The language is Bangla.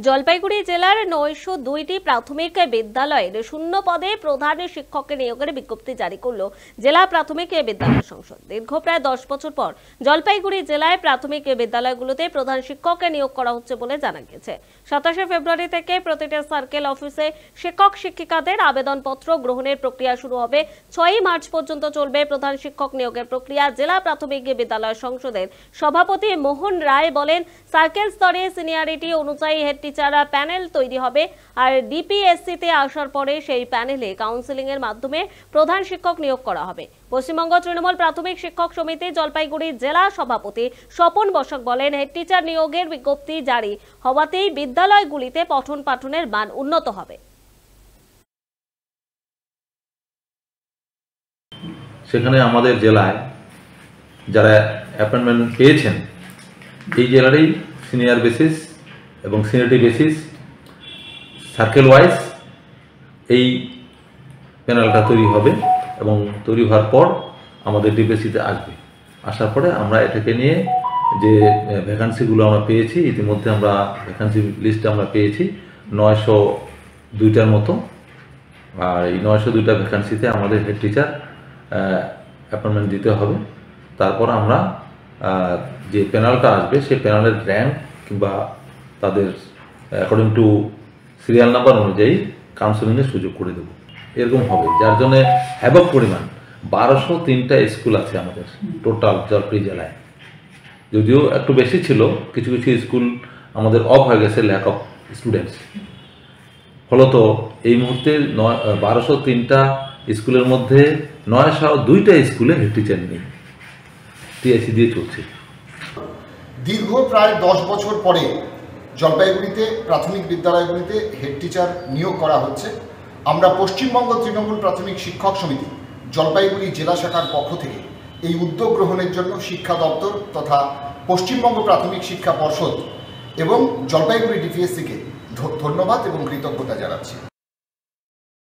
জলপাইগুড়ি জেলার ৯০২টি প্রাথমিক বিদ্যালয়ের শূন্য পদে প্রধান শিক্ষকের নিয়োগের বিজ্ঞপ্তি জারি করল জেলা প্রাথমিক বিদ্যালয় সংসদ। দীর্ঘ প্রায় ১০ বছর পর জলপাইগুড়ি জেলায় প্রাথমিক বিদ্যালয়গুলোতে প্রধান শিক্ষককে নিয়োগ করা হচ্ছে বলে জানা গেছে। ২৭শে ফেব্রুয়ারি থেকে প্রতিটা সার্কেল অফিসে শিক্ষক শিক্ষিকাদের আবেদনপত্র গ্রহণের প্রক্রিয়া শুরু হবে। ৬ই মার্চ পর্যন্ত চলবে প্রধান শিক্ষক নিয়োগের প্রক্রিয়া। জেলা প্রাথমিক বিদ্যালয় সংসদের সভাপতি মোহন রায় বলেন, সার্কেল স্তরে সিনিয়রিটি অনুযায়ী হেড টিচাররা প্যানেল তৈরি হবে, আর ডিপিএসসি-তে আসার পরে সেই প্যানেলে কাউন্সেলিং এর মাধ্যমে প্রধান শিক্ষক নিয়োগ করা হবে। পশ্চিমবঙ্গ তৃণমূল প্রাথমিক শিক্ষক সমিতি জলপাইগুড়ি জেলা সভাপতি স্বপন বসাক বলেন, হেড টিচার নিয়োগের বিজ্ঞপ্তি জারি হওয়াতেই বিদ্যালয়গুলিতে পঠন পাঠনের মান উন্নত হবে। সেখানে আমাদের জেলায় যারা অ্যাপয়েন্টমেন্ট পেয়েছেন এই জেলারই সিনিয়র বেসিস এবং সিনিয়রিটি বেসিস সার্কেল ওয়াইজ এই প্যানেলটা তৈরি হবে এবং তৈরি হওয়ার পর আমাদের ডিপিএসসিতে আসবে। আসার পরে আমরা এটাকে নিয়ে যে ভ্যাকান্সিগুলো আমরা পেয়েছি, ইতিমধ্যে আমরা ভ্যাকান্সি লিস্টে আমরা পেয়েছি ৯০২টার মতো। আর এই ৯০২টা ভ্যাকান্সিতে আমাদের হেড টিচার অ্যাপয়েন্টমেন্ট দিতে হবে। তারপর আমরা যে প্যানেলটা আসবে সেই প্যানেলের র্যাঙ্ক কিংবা তাদের অ্যাকর্ডিং টু সিরিয়াল নাম্বার অনুযায়ী কাউন্সেলিংয়ের সুযোগ করে দেবো, এরকম হবে। যার জন্যে ব্যাপক পরিমাণ ১২০৩টা স্কুল আছে আমাদের টোটাল জলপাইগুড়ি জেলায়। যদিও একটু বেশি ছিল, কিছু কিছু স্কুল আমাদের অফ হয়ে গেছে ল্যাক অফ স্টুডেন্টস। ফলত এই মুহূর্তে ১২০৩টা স্কুলের মধ্যে ৯০২টা স্কুলে হেড টিচার নেই, টিআইসি দিয়ে চলছে। দীর্ঘ প্রায় ১০ বছর পরে জলপাইগুড়িতে প্রাথমিক বিদ্যালয়গুলিতে হেড টিচার নিয়োগ করা হচ্ছে। আমরা পশ্চিমবঙ্গ তৃণমূল প্রাথমিক শিক্ষক সমিতি জলপাইগুড়ি জেলা শাখার পক্ষ থেকে এই উদ্যোগ গ্রহণের জন্য শিক্ষা দপ্তর তথা পশ্চিমবঙ্গ প্রাথমিক শিক্ষা পর্ষদ এবং জলপাইগুড়ি ডিপিএসসিকে ধন্যবাদ এবং কৃতজ্ঞতা জানাচ্ছি।